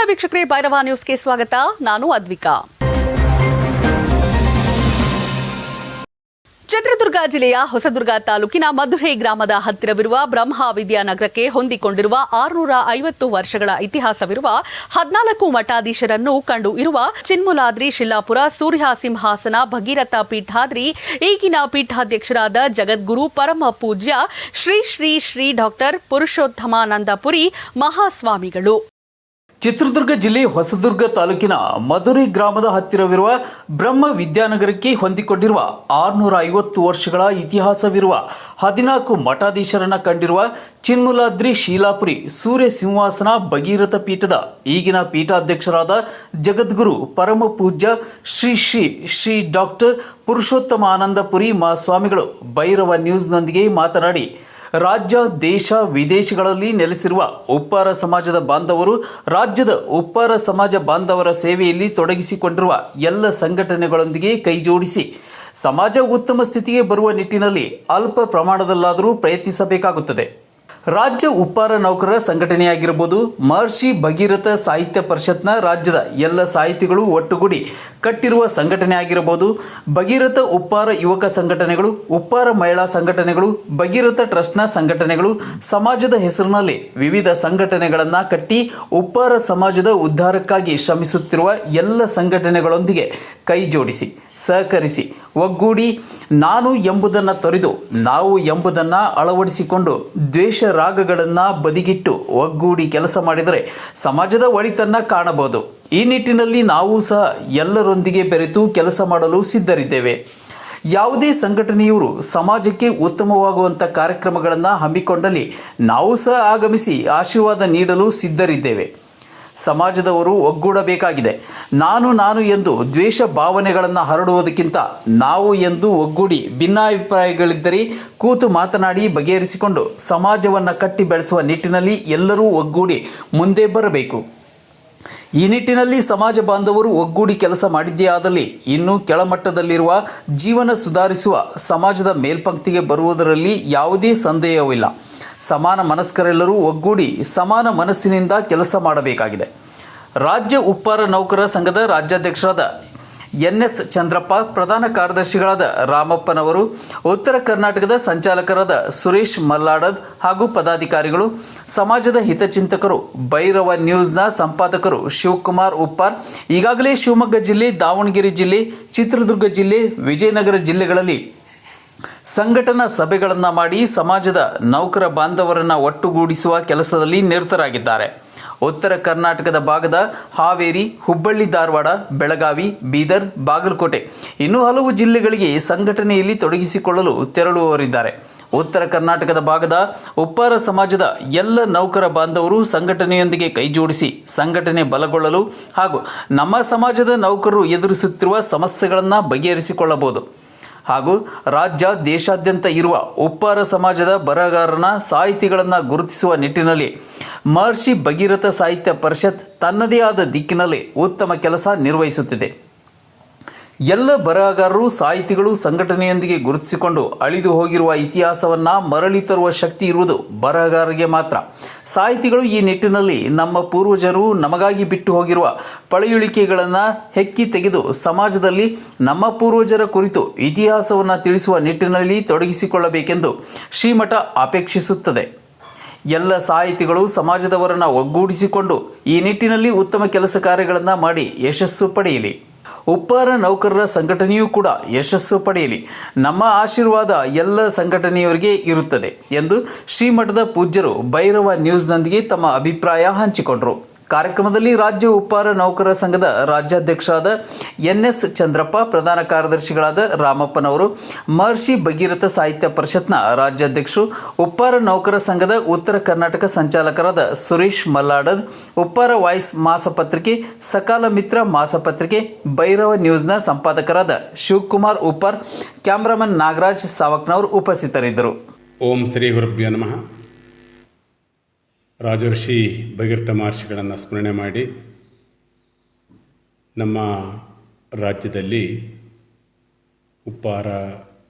ವೀಕ್ಷಕರೇ, ಭೈರವ ನ್ಯೂಸ್ಗೆ ಸ್ವಾಗತ. ನಾನು ಅದ್ವಿಕಾ. ಚಿತ್ರದುರ್ಗ ಜಿಲ್ಲೆಯ ಹೊಸದುರ್ಗ ತಾಲೂಕಿನ ಮಧುರೈ ಗ್ರಾಮದ ಹತ್ತಿರವಿರುವ ಬ್ರಹ್ಮ ವಿದ್ಯಾನಗರಕ್ಕೆ ಹೊಂದಿಕೊಂಡಿರುವ 650 ವರ್ಷಗಳ ಇತಿಹಾಸವಿರುವ 14 ಮಠಾಧೀಶರನ್ನು ಕಂಡು ಇರುವ ಚಿನ್ಮೂಲಾದ್ರಿ ಶಿಲ್ಲಾಪುರ ಸೂರ್ಯ ಸಿಂಹಾಸನ ಭಗೀರಥ ಪೀಠಾದ್ರಿ ಈಗಿನ ಪೀಠಾಧ್ಯಕ್ಷರಾದ ಜಗದ್ಗುರು ಪರಮ ಪೂಜ್ಯ ಶ್ರೀ ಶ್ರೀ ಶ್ರೀ ಡಾಕ್ಟರ್ ಪುರುಷೋತ್ತಮಾನಂದಪುರಿ ಮಹಾಸ್ವಾಮಿಗಳು. ಚಿತ್ರದುರ್ಗ ಜಿಲ್ಲೆ ಹೊಸದುರ್ಗ ತಾಲೂಕಿನ ಮಧುರೈ ಗ್ರಾಮದ ಹತ್ತಿರವಿರುವ ಬ್ರಹ್ಮ ವಿದ್ಯಾನಗರಕ್ಕೆ ಹೊಂದಿಕೊಂಡಿರುವ 650 ವರ್ಷಗಳ ಇತಿಹಾಸವಿರುವ 14 ಮಠಾಧೀಶರನ್ನು ಕಂಡಿರುವ ಚಿನ್ಮೂಲಾದ್ರಿ ಶೀಲಾಪುರಿ ಸೂರ್ಯ ಸಿಂಹಾಸನ ಭಗೀರಥ ಪೀಠದ ಈಗಿನ ಪೀಠಾಧ್ಯಕ್ಷರಾದ ಜಗದ್ಗುರು ಪರಮ ಪೂಜ್ಯ ಶ್ರೀ ಶ್ರೀ ಶ್ರೀ ಡಾಕ್ಟರ್ ಪುರುಷೋತ್ತಮಾನಂದಪುರಿ ಮಹಾಸ್ವಾಮಿಗಳು ಭೈರವ ನ್ಯೂಸ್ನೊಂದಿಗೆ ಮಾತನಾಡಿ, ರಾಜ್ಯ ದೇಶ ವಿದೇಶಗಳಲ್ಲಿ ನೆಲೆಸಿರುವ ಉಪ್ಪಾರ ಸಮಾಜದ ಬಾಂಧವರು ರಾಜ್ಯದ ಉಪ್ಪಾರ ಸಮಾಜ ಬಾಂಧವರ ಸೇವೆಯಲ್ಲಿ ತೊಡಗಿಸಿಕೊಂಡಿರುವ ಎಲ್ಲ ಸಂಘಟನೆಗಳೊಂದಿಗೆ ಕೈಜೋಡಿಸಿ ಸಮಾಜ ಉತ್ತಮ ಸ್ಥಿತಿಗೆ ಬರುವ ನಿಟ್ಟಿನಲ್ಲಿ ಅಲ್ಪ ಪ್ರಮಾಣದಲ್ಲಾದರೂ ಪ್ರಯತ್ನಿಸಬೇಕಾಗುತ್ತದೆ. ರಾಜ್ಯ ಉಪ್ಪಾರ ನೌಕರರ ಸಂಘಟನೆಯಾಗಿರಬಹುದು, ಮಹರ್ಷಿ ಭಗೀರಥ ಸಾಹಿತ್ಯ ಪರಿಷತ್ನ ರಾಜ್ಯದ ಎಲ್ಲ ಸಾಹಿತಿಗಳು ಒಟ್ಟುಗೂಡಿ ಕಟ್ಟಿರುವ ಸಂಘಟನೆ ಆಗಿರಬಹುದು, ಭಗೀರಥ ಉಪ್ಪಾರ ಯುವಕ ಸಂಘಟನೆಗಳು, ಉಪ್ಪಾರ ಮಹಿಳಾ ಸಂಘಟನೆಗಳು, ಭಗೀರಥ ಟ್ರಸ್ಟ್ನ ಸಂಘಟನೆಗಳು, ಸಮಾಜದ ಹೆಸರಿನಲ್ಲಿ ವಿವಿಧ ಸಂಘಟನೆಗಳನ್ನು ಕಟ್ಟಿ ಉಪ್ಪಾರ ಸಮಾಜದ ಉದ್ಧಾರಕ್ಕಾಗಿ ಶ್ರಮಿಸುತ್ತಿರುವ ಎಲ್ಲ ಸಂಘಟನೆಗಳೊಂದಿಗೆ ಕೈ ಜೋಡಿಸಿ ಸಹಕರಿಸಿ ಒಗ್ಗೂಡಿ ನಾನು ಎಂಬುದನ್ನು ತೊರೆದು ನಾವು ಎಂಬುದನ್ನು ಅಳವಡಿಸಿಕೊಂಡು ದ್ವೇಷ ರಾಗಗಳನ್ನು ಬದಿಗಿಟ್ಟು ಒಗ್ಗೂಡಿ ಕೆಲಸ ಮಾಡಿದರೆ ಸಮಾಜದ ಒಳಿತನ್ನು ಕಾಣಬಹುದು. ಈ ನಿಟ್ಟಿನಲ್ಲಿ ನಾವು ಸಹ ಎಲ್ಲರೊಂದಿಗೆ ಬೆರೆತು ಕೆಲಸ ಮಾಡಲು ಸಿದ್ಧರಿದ್ದೇವೆ. ಯಾವುದೇ ಸಂಘಟನೆಯವರು ಸಮಾಜಕ್ಕೆ ಉತ್ತಮವಾಗುವಂಥ ಕಾರ್ಯಕ್ರಮಗಳನ್ನು ಹಮ್ಮಿಕೊಂಡಲ್ಲಿ ನಾವು ಸಹ ಆಗಮಿಸಿ ಆಶೀರ್ವಾದ ನೀಡಲು ಸಿದ್ಧರಿದ್ದೇವೆ. ಸಮಾಜದವರು ಒಗ್ಗೂಡಬೇಕಾಗಿದೆ. ನಾನು ಎಂದು ದ್ವೇಷ ಭಾವನೆಗಳನ್ನು ಹರಡುವುದಕ್ಕಿಂತ ನಾವು ಎಂದು ಒಗ್ಗೂಡಿ ಭಿನ್ನಾಭಿಪ್ರಾಯಗಳಿದ್ದರೆ ಕೂತು ಮಾತನಾಡಿ ಬಗೆಹರಿಸಿಕೊಂಡು ಸಮಾಜವನ್ನು ಕಟ್ಟಿ ಬೆಳೆಸುವ ನಿಟ್ಟಿನಲ್ಲಿ ಎಲ್ಲರೂ ಒಗ್ಗೂಡಿ ಮುಂದೆ ಬರಬೇಕು. ಈ ನಿಟ್ಟಿನಲ್ಲಿ ಸಮಾಜ ಬಾಂಧವರು ಒಗ್ಗೂಡಿ ಕೆಲಸ ಮಾಡಿದ್ದೇ ಆದಲ್ಲಿ ಇನ್ನೂ ಕೆಳಮಟ್ಟದಲ್ಲಿರುವ ಜೀವನ ಸುಧಾರಿಸುವ ಸಮಾಜದ ಮೇಲ್ಪಂಕ್ತಿಗೆ ಬರುವುದರಲ್ಲಿ ಯಾವುದೇ ಸಂದೇಹವಿಲ್ಲ. ಸಮಾನ ಮನಸ್ಕರೆಲ್ಲರೂ ಒಗ್ಗೂಡಿ ಸಮಾನ ಮನಸ್ಸಿನಿಂದ ಕೆಲಸ ಮಾಡಬೇಕಾಗಿದೆ. ರಾಜ್ಯ ಉಪ್ಪಾರ ನೌಕರರ ಸಂಘದ ರಾಜ್ಯಾಧ್ಯಕ್ಷರಾದ NS ಚಂದ್ರಪ್ಪ, ಪ್ರಧಾನ ಕಾರ್ಯದರ್ಶಿಗಳಾದ ರಾಮಪ್ಪನವರು, ಉತ್ತರ ಕರ್ನಾಟಕದ ಸಂಚಾಲಕರಾದ ಸುರೇಶ್ ಮಲ್ಲಾಡದ್ ಹಾಗೂ ಪದಾಧಿಕಾರಿಗಳು, ಸಮಾಜದ ಹಿತಚಿಂತಕರು, ಭೈರವ ನ್ಯೂಸ್ನ ಸಂಪಾದಕರು ಶಿವಕುಮಾರ್ ಉಪ್ಪಾರ್ ಈಗಾಗಲೇ ಶಿವಮೊಗ್ಗ ಜಿಲ್ಲೆ, ದಾವಣಗೆರೆ ಜಿಲ್ಲೆ, ಚಿತ್ರದುರ್ಗ ಜಿಲ್ಲೆ, ವಿಜಯನಗರ ಜಿಲ್ಲೆಗಳಲ್ಲಿ ಸಂಘಟನಾ ಸಭೆಗಳನ್ನು ಮಾಡಿ ಸಮಾಜದ ನೌಕರ ಬಾಂಧವರನ್ನು ಒಟ್ಟುಗೂಡಿಸುವ ಕೆಲಸದಲ್ಲಿ ನಿರತರಾಗಿದ್ದಾರೆ. ಉತ್ತರ ಕರ್ನಾಟಕದ ಭಾಗದ ಹಾವೇರಿ, ಹುಬ್ಬಳ್ಳಿ, ಧಾರವಾಡ, ಬೆಳಗಾವಿ, ಬೀದರ್, ಬಾಗಲಕೋಟೆ ಇನ್ನೂ ಹಲವು ಜಿಲ್ಲೆಗಳಿಗೆ ಸಂಘಟನೆಯಲ್ಲಿ ತೊಡಗಿಸಿಕೊಳ್ಳಲು ತೆರಳುವವರಿದ್ದಾರೆ. ಉತ್ತರ ಕರ್ನಾಟಕದ ಭಾಗದ ಉಪ್ಪಾರ ಸಮಾಜದ ಎಲ್ಲ ನೌಕರ ಬಾಂಧವರು ಸಂಘಟನೆಯೊಂದಿಗೆ ಕೈಜೋಡಿಸಿ ಸಂಘಟನೆ ಬಲಗೊಳ್ಳಲು ಹಾಗೂ ನಮ್ಮ ಸಮಾಜದ ನೌಕರರು ಎದುರಿಸುತ್ತಿರುವ ಸಮಸ್ಯೆಗಳನ್ನು ಬಗೆಹರಿಸಿಕೊಳ್ಳಬಹುದು. ಹಾಗೂ ರಾಜ್ಯ ದೇಶಾದ್ಯಂತ ಇರುವ ಉಪ್ಪಾರ ಸಮಾಜದ ಬರಹಗಾರನ ಸಾಹಿತಿಗಳನ್ನು ಗುರುತಿಸುವ ನಿಟ್ಟಿನಲ್ಲಿ ಮಹರ್ಷಿ ಭಗೀರಥ ಸಾಹಿತ್ಯ ಪರಿಷತ್ ತನ್ನದೇ ಆದ ದಿಕ್ಕಿನಲ್ಲಿ ಉತ್ತಮ ಕೆಲಸ ನಿರ್ವಹಿಸುತ್ತಿದೆ. ಎಲ್ಲ ಬರಹಗಾರರು, ಸಾಹಿತಿಗಳು ಸಂಘಟನೆಯೊಂದಿಗೆ ಗುರುತಿಸಿಕೊಂಡು ಅಳಿದು ಹೋಗಿರುವ ಇತಿಹಾಸವನ್ನು ಮರಳಿ ತರುವ ಶಕ್ತಿ ಇರುವುದು ಬರಹಗಾರರಿಗೆ ಮಾತ್ರ. ಸಾಹಿತಿಗಳು ಈ ನಿಟ್ಟಿನಲ್ಲಿ ನಮ್ಮ ಪೂರ್ವಜರು ನಮಗಾಗಿ ಬಿಟ್ಟು ಹೋಗಿರುವ ಪಳೆಯುಳಿಕೆಗಳನ್ನು ಹೆಕ್ಕಿ ತೆಗೆದು ಸಮಾಜದಲ್ಲಿ ನಮ್ಮ ಪೂರ್ವಜರ ಕುರಿತು ಇತಿಹಾಸವನ್ನು ತಿಳಿಸುವ ನಿಟ್ಟಿನಲ್ಲಿ ತೊಡಗಿಸಿಕೊಳ್ಳಬೇಕೆಂದು ಶ್ರೀಮಠ ಅಪೇಕ್ಷಿಸುತ್ತದೆ. ಎಲ್ಲ ಸಾಹಿತಿಗಳು ಸಮಾಜದವರನ್ನು ಒಗ್ಗೂಡಿಸಿಕೊಂಡು ಈ ನಿಟ್ಟಿನಲ್ಲಿ ಉತ್ತಮ ಕೆಲಸ ಕಾರ್ಯಗಳನ್ನು ಮಾಡಿ ಯಶಸ್ಸು ಪಡೆಯಲಿ. ಉಪ್ಪಾರ ನೌಕರರ ಸಂಘಟನೆಯೂ ಕೂಡ ಯಶಸ್ಸು ಪಡೆಯಲಿ. ನಮ್ಮ ಆಶೀರ್ವಾದ ಎಲ್ಲ ಸಂಘಟನೆಯವರಿಗೆ ಇರುತ್ತದೆ ಎಂದು ಶ್ರೀಮಠದ ಪೂಜ್ಯರು ಭೈರವ ನ್ಯೂಸ್ನೊಂದಿಗೆ ತಮ್ಮ ಅಭಿಪ್ರಾಯ ಹಂಚಿಕೊಂಡರು. ಕಾರ್ಯಕ್ರಮದಲ್ಲಿ ರಾಜ್ಯ ಉಪ್ಪಾರ ನೌಕರರ ಸಂಘದ ರಾಜ್ಯಾಧ್ಯಕ್ಷರಾದ NS ಚಂದ್ರಪ್ಪ, ಪ್ರಧಾನ ಕಾರ್ಯದರ್ಶಿಗಳಾದ ರಾಮಪ್ಪನವರು, ಮಹರ್ಷಿ ಭಗೀರಥ ಸಾಹಿತ್ಯ ಪರಿಷತ್ನ ರಾಜ್ಯಾಧ್ಯಕ್ಷರು, ಉಪ್ಪಾರ ನೌಕರರ ಸಂಘದ ಉತ್ತರ ಕರ್ನಾಟಕ ಸಂಚಾಲಕರಾದ ಸುರೇಶ್ ಮಲ್ಲಾಡದ್, ಉಪ್ಪಾರ ವಾಯ್ಸ್ ಮಾಸಪತ್ರಿಕೆ, ಸಕಾಲ ಮಿತ್ರ ಮಾಸಪತ್ರಿಕೆ, ಭೈರವ ನ್ಯೂಸ್ನ ಸಂಪಾದಕರಾದ ಶಿವಕುಮಾರ್ ಉಪ್ಪಾರ್, ಕ್ಯಾಮ್ರಾಮನ್ ನಾಗರಾಜ್ ಸಾವಕ್ನವರು ಉಪಸ್ಥಿತರಿದ್ದರು. ಓಂ ಶ್ರೀ ಗುರುಭ್ಯೋ ನಮಃ. ರಾಜರ್ಷಿ ಭಗೀರಥ ಮಹರ್ಷಿಗಳನ್ನು ಸ್ಮರಣೆ ಮಾಡಿ ನಮ್ಮ ರಾಜ್ಯದಲ್ಲಿ ಉಪ್ಪಾರ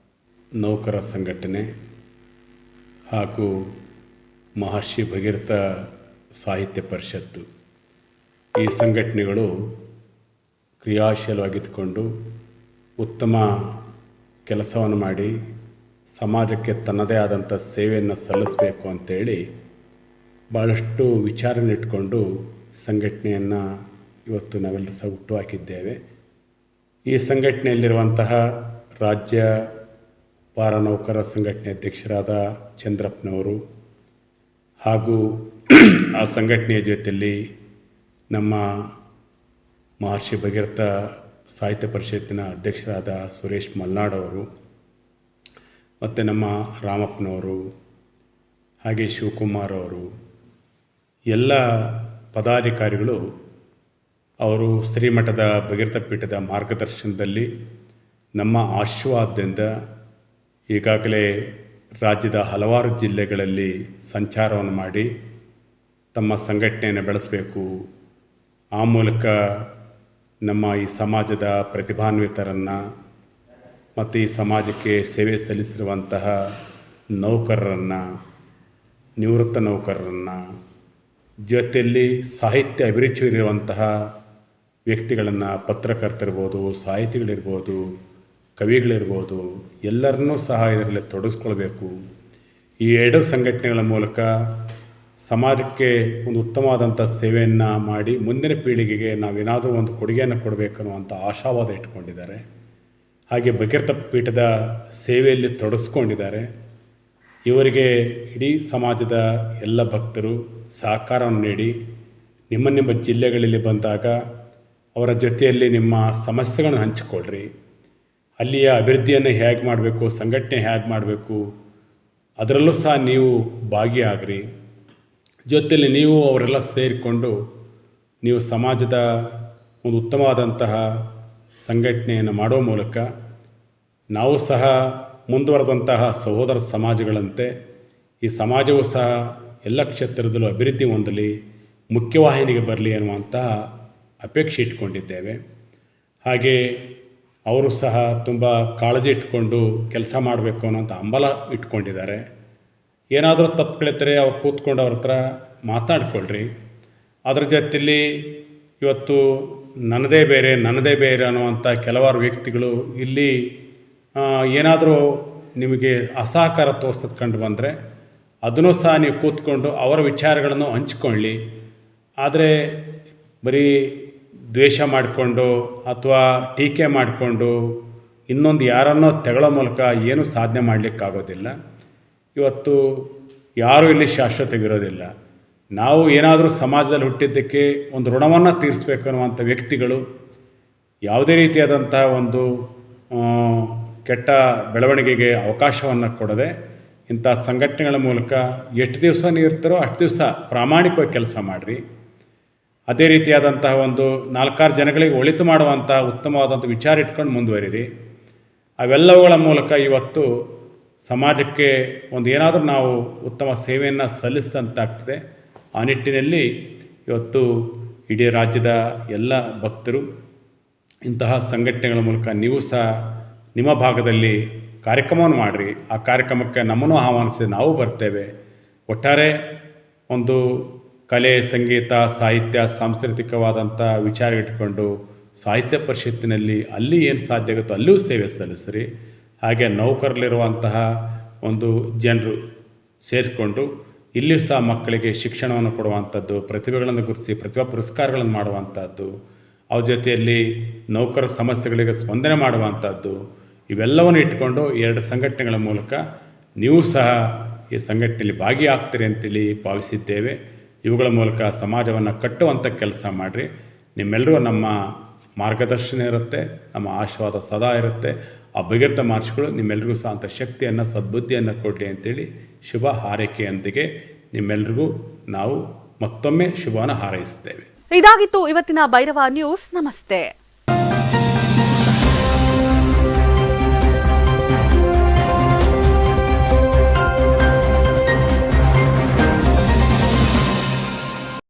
ನೌಕರ ಸಂಘಟನೆ ಹಾಗೂ ಮಹರ್ಷಿ ಭಗೀರಥ ಸಾಹಿತ್ಯ ಪರಿಷತ್ತು ಈ ಸಂಘಟನೆಗಳು ಕ್ರಿಯಾಶೀಲವಾಗಿದ್ದುಕೊಂಡು ಉತ್ತಮ ಕೆಲಸವನ್ನು ಮಾಡಿ ಸಮಾಜಕ್ಕೆ ತನ್ನದೇ ಆದಂಥ ಸೇವೆಯನ್ನು ಸಲ್ಲಿಸಬೇಕು ಅಂತೇಳಿ ಭಾಳಷ್ಟು ವಿಚಾರನ ಇಟ್ಕೊಂಡು ಸಂಘಟನೆಯನ್ನು ಇವತ್ತು ನಾವೆಲ್ಲರೂ ಸಹ ಹುಟ್ಟುಹಾಕಿದ್ದೇವೆ. ಈ ಸಂಘಟನೆಯಲ್ಲಿರುವಂತಹ ರಾಜ್ಯ ಪಾರ ನೌಕರ ಸಂಘಟನೆ ಅಧ್ಯಕ್ಷರಾದ ಚಂದ್ರಪ್ಪನವರು ಹಾಗೂ ಆ ಸಂಘಟನೆಯ ಜೊತೆಯಲ್ಲಿ ನಮ್ಮ ಮಹರ್ಷಿ ಭಗೀರಥ ಸಾಹಿತ್ಯ ಪರಿಷತ್ತಿನ ಅಧ್ಯಕ್ಷರಾದ ಸುರೇಶ್ ಮಲ್ನಾಡ್ ಅವರು ಮತ್ತು ನಮ್ಮ ರಾಮಪ್ಪನವರು ಹಾಗೆ ಶಿವಕುಮಾರ್ ಅವರು ಎಲ್ಲ ಪದಾಧಿಕಾರಿಗಳು ಅವರು ಶ್ರೀಮಠದ ಭಗೀರಥ ಪೀಠದ ಮಾರ್ಗದರ್ಶನದಲ್ಲಿ ನಮ್ಮ ಆಶೀರ್ವಾದದಿಂದ ಈಗಾಗಲೇ ರಾಜ್ಯದ ಹಲವಾರು ಜಿಲ್ಲೆಗಳಲ್ಲಿ ಸಂಚಾರವನ್ನು ಮಾಡಿ ತಮ್ಮ ಸಂಘಟನೆಯನ್ನು ಬೆಳೆಸಬೇಕು, ಆ ಮೂಲಕ ನಮ್ಮ ಈ ಸಮಾಜದ ಪ್ರತಿಭಾನ್ವಿತರನ್ನು ಮತ್ತು ಈ ಸಮಾಜಕ್ಕೆ ಸೇವೆ ಸಲ್ಲಿಸಿರುವಂತಹ ನೌಕರರನ್ನು, ನಿವೃತ್ತ ನೌಕರರನ್ನು, ಜೊತೆಯಲ್ಲಿ ಸಾಹಿತ್ಯ ಅಭಿರುಚಿ ಇರುವಂತಹ ವ್ಯಕ್ತಿಗಳನ್ನು, ಪತ್ರಕರ್ತರಿರ್ಬೋದು, ಸಾಹಿತಿಗಳಿರ್ಬೋದು, ಕವಿಗಳಿರ್ಬೋದು, ಎಲ್ಲರನ್ನೂ ಸಹ ಇದರಲ್ಲಿ ತೊಡಗಿಸ್ಕೊಳ್ಬೇಕು. ಈ ಎರಡು ಸಂಘಟನೆಗಳ ಮೂಲಕ ಸಮಾಜಕ್ಕೆ ಒಂದು ಉತ್ತಮವಾದಂಥ ಸೇವೆಯನ್ನು ಮಾಡಿ ಮುಂದಿನ ಪೀಳಿಗೆಗೆ ನಾವೇನಾದರೂ ಒಂದು ಕೊಡುಗೆಯನ್ನು ಕೊಡಬೇಕನ್ನುವಂಥ ಆಶಾವಾದ ಇಟ್ಕೊಂಡಿದ್ದಾರೆ. ಹಾಗೆ ಭಗೀರಥ ಪೀಠದ ಸೇವೆಯಲ್ಲಿ ತೊಡಗಿಸ್ಕೊಂಡಿದ್ದಾರೆ. ಇವರಿಗೆ ಇಡೀ ಸಮಾಜದ ಎಲ್ಲ ಭಕ್ತರು ಸಹಕಾರವನ್ನು ನೀಡಿ ನಿಮ್ಮ ಜಿಲ್ಲೆಗಳಲ್ಲಿ ಬಂದಾಗ ಅವರ ಜೊತೆಯಲ್ಲಿ ನಿಮ್ಮ ಸಮಸ್ಯೆಗಳನ್ನು ಹಂಚಿಕೊಳ್ಳ್ರಿ. ಅಲ್ಲಿಯ ಅಭಿವೃದ್ಧಿಯನ್ನು ಹೇಗೆ ಮಾಡಬೇಕು, ಸಂಘಟನೆ ಹೇಗೆ ಮಾಡಬೇಕು, ಅದರಲ್ಲೂ ಸಹ ನೀವು ಭಾಗಿಯಾಗ್ರಿ. ಜೊತೆಯಲ್ಲಿ ನೀವು ಅವರೆಲ್ಲ ಸೇರಿಕೊಂಡು ನೀವು ಸಮಾಜದ ಒಂದು ಉತ್ತಮವಾದಂತಹ ಸಂಘಟನೆಯನ್ನು ಮಾಡೋ ಮೂಲಕ ನಾವು ಸಹ ಮುಂದುವರೆದಂತಹ ಸಹೋದರ ಸಮಾಜಗಳಂತೆ ಈ ಸಮಾಜವೂ ಸಹ ಎಲ್ಲ ಕ್ಷೇತ್ರದಲ್ಲೂ ಅಭಿವೃದ್ಧಿ ಹೊಂದಲಿ, ಮುಖ್ಯವಾಹಿನಿಗೆ ಬರಲಿ ಅನ್ನುವಂತಹ ಅಪೇಕ್ಷೆ ಇಟ್ಕೊಂಡಿದ್ದೇವೆ. ಹಾಗೆ ಅವರು ಸಹ ತುಂಬ ಕಾಳಜಿ ಇಟ್ಕೊಂಡು ಕೆಲಸ ಮಾಡಬೇಕು ಅನ್ನೋಂಥ ಹಂಬಲ ಇಟ್ಕೊಂಡಿದ್ದಾರೆ. ಏನಾದರೂ ತಪ್ಪುಗಳಿದ್ದರೆ ಅವ್ರು ಕೂತ್ಕೊಂಡು ಅವ್ರ ಹತ್ರ ಮಾತಾಡ್ಕೊಳ್ರಿ. ಅದ್ರ ಜೊತೆಯಲ್ಲಿ ಇವತ್ತು ನನ್ನದೇ ಬೇರೆ ಅನ್ನುವಂಥ ಕೆಲವಾರು ವ್ಯಕ್ತಿಗಳು ಇಲ್ಲಿ ಏನಾದರೂ ನಿಮಗೆ ಅಸಹಕಾರ ತೋರಿಸೋದು ಕಂಡು ಬಂದರೆ ಅದನ್ನು ಸಹ ನೀವು ಕೂತ್ಕೊಂಡು ಅವರ ವಿಚಾರಗಳನ್ನು ಹಂಚ್ಕೊಳ್ಳಿ. ಆದರೆ ಬರೀ ದ್ವೇಷ ಮಾಡಿಕೊಂಡು ಅಥವಾ ಟೀಕೆ ಮಾಡಿಕೊಂಡು ಇನ್ನೊಂದು ಯಾರನ್ನೋ ತೆಗೊಳ್ಳೋ ಮೂಲಕ ಏನೂ ಸಾಧನೆ ಮಾಡಲಿಕ್ಕಾಗೋದಿಲ್ಲ. ಇವತ್ತು ಯಾರೂ ಇಲ್ಲಿ ಶಾಶ್ವತವಿರೋದಿಲ್ಲ. ನಾವು ಏನಾದರೂ ಸಮಾಜದಲ್ಲಿ ಹುಟ್ಟಿದ್ದಕ್ಕೆ ಒಂದು ಋಣವನ್ನು ತೀರಿಸಬೇಕು ಅನ್ನುವಂಥ ವ್ಯಕ್ತಿಗಳು ಯಾವುದೇ ರೀತಿಯಾದಂಥ ಒಂದು ಕೆಟ್ಟ ಬೆಳವಣಿಗೆಗೆ ಅವಕಾಶವನ್ನು ಕೊಡದೆ ಇಂಥ ಸಂಘಟನೆಗಳ ಮೂಲಕ ಎಷ್ಟು ದಿವಸ ನೀವು ಇರ್ತಾರೋ ಅಷ್ಟು ದಿವಸ ಪ್ರಾಮಾಣಿಕವಾಗಿ ಕೆಲಸ ಮಾಡಿರಿ. ಅದೇ ರೀತಿಯಾದಂತಹ ಒಂದು 4-6 ಜನಗಳಿಗೆ ಒಳಿತು ಮಾಡುವಂಥ ಉತ್ತಮವಾದಂಥ ವಿಚಾರ ಇಟ್ಕೊಂಡು ಮುಂದುವರಿರಿ. ಅವೆಲ್ಲವುಗಳ ಮೂಲಕ ಇವತ್ತು ಸಮಾಜಕ್ಕೆ ಒಂದು ಏನಾದರೂ ನಾವು ಉತ್ತಮ ಸೇವೆಯನ್ನು ಸಲ್ಲಿಸಿದಂತಾಗ್ತದೆ. ಆ ನಿಟ್ಟಿನಲ್ಲಿ ಇವತ್ತು ಇಡೀ ರಾಜ್ಯದ ಎಲ್ಲ ಭಕ್ತರು ಇಂತಹ ಸಂಘಟನೆಗಳ ಮೂಲಕ ನೀವು ಸಹ ನಿಮ್ಮ ಭಾಗದಲ್ಲಿ ಕಾರ್ಯಕ್ರಮವನ್ನು ಮಾಡಿರಿ. ಆ ಕಾರ್ಯಕ್ರಮಕ್ಕೆ ನಮ್ಮನ್ನು ಆಹ್ವಾನಿಸಿ ನಾವು ಬರ್ತೇವೆ. ಒಟ್ಟಾರೆ ಒಂದು ಕಲೆ, ಸಂಗೀತ, ಸಾಹಿತ್ಯ, ಸಾಂಸ್ಕೃತಿಕವಾದಂಥ ವಿಚಾರ ಇಟ್ಕೊಂಡು ಸಾಹಿತ್ಯ ಪರಿಷತ್ತಿನಲ್ಲಿ ಅಲ್ಲಿ ಏನು ಸಾಧ್ಯ ಆಗುತ್ತೋ ಅಲ್ಲಿಯೂ ಸೇವೆ ಸಲ್ಲಿಸ್ರಿ. ಹಾಗೆ ನೌಕರಲ್ಲಿರುವಂತಹ ಒಂದು ಜನರು ಸೇರಿಕೊಂಡು ಇಲ್ಲಿಯೂ ಸಹ ಮಕ್ಕಳಿಗೆ ಶಿಕ್ಷಣವನ್ನು ಕೊಡುವಂಥದ್ದು, ಪ್ರತಿಭೆಗಳನ್ನು ಗುರುತಿಸಿ ಪ್ರತಿಭಾ ಪುರಸ್ಕಾರಗಳನ್ನು ಮಾಡುವಂಥದ್ದು, ಅವ್ರ ಜೊತೆಯಲ್ಲಿ ನೌಕರ ಸಮಸ್ಯೆಗಳಿಗೆ ಸ್ಪಂದನೆ ಮಾಡುವಂಥದ್ದು, ಇವೆಲ್ಲವನ್ನು ಇಟ್ಕೊಂಡು 2 ಸಂಘಟನೆಗಳ ಮೂಲಕ ನೀವು ಸಹ ಈ ಸಂಘಟನೆಯಲ್ಲಿ ಭಾಗಿಯಾಗ್ತೀರಿ ಅಂತೇಳಿ ಭಾವಿಸಿದ್ದೇವೆ. ಇವುಗಳ ಮೂಲಕ ಸಮಾಜವನ್ನು ಕಟ್ಟುವಂಥ ಕೆಲಸ ಮಾಡಿರಿ. ನಿಮ್ಮೆಲ್ಲರೂ ನಮ್ಮ ಮಾರ್ಗದರ್ಶನ ಇರುತ್ತೆ, ನಮ್ಮ ಆಶೀರ್ವಾದ ಸದಾ ಇರುತ್ತೆ. ಆ ಭಗೀರಥ ಮಹರ್ಷಿಗಳು ನಿಮ್ಮೆಲ್ಲರಿಗೂ ಸಹ ಅಂಥ ಶಕ್ತಿಯನ್ನು, ಸದ್ಬುದ್ಧಿಯನ್ನು ಕೊಡಲಿ ಅಂತೇಳಿ ಶುಭ ಹಾರೈಕೆಯೊಂದಿಗೆ ನಿಮ್ಮೆಲ್ಲರಿಗೂ ನಾವು ಮತ್ತೊಮ್ಮೆ ಶುಭವನ್ನು ಹಾರೈಸ್ತೇವೆ. ಇದಾಗಿತ್ತು ಇವತ್ತಿನ ಭೈರವ ನ್ಯೂಸ್. ನಮಸ್ತೆ.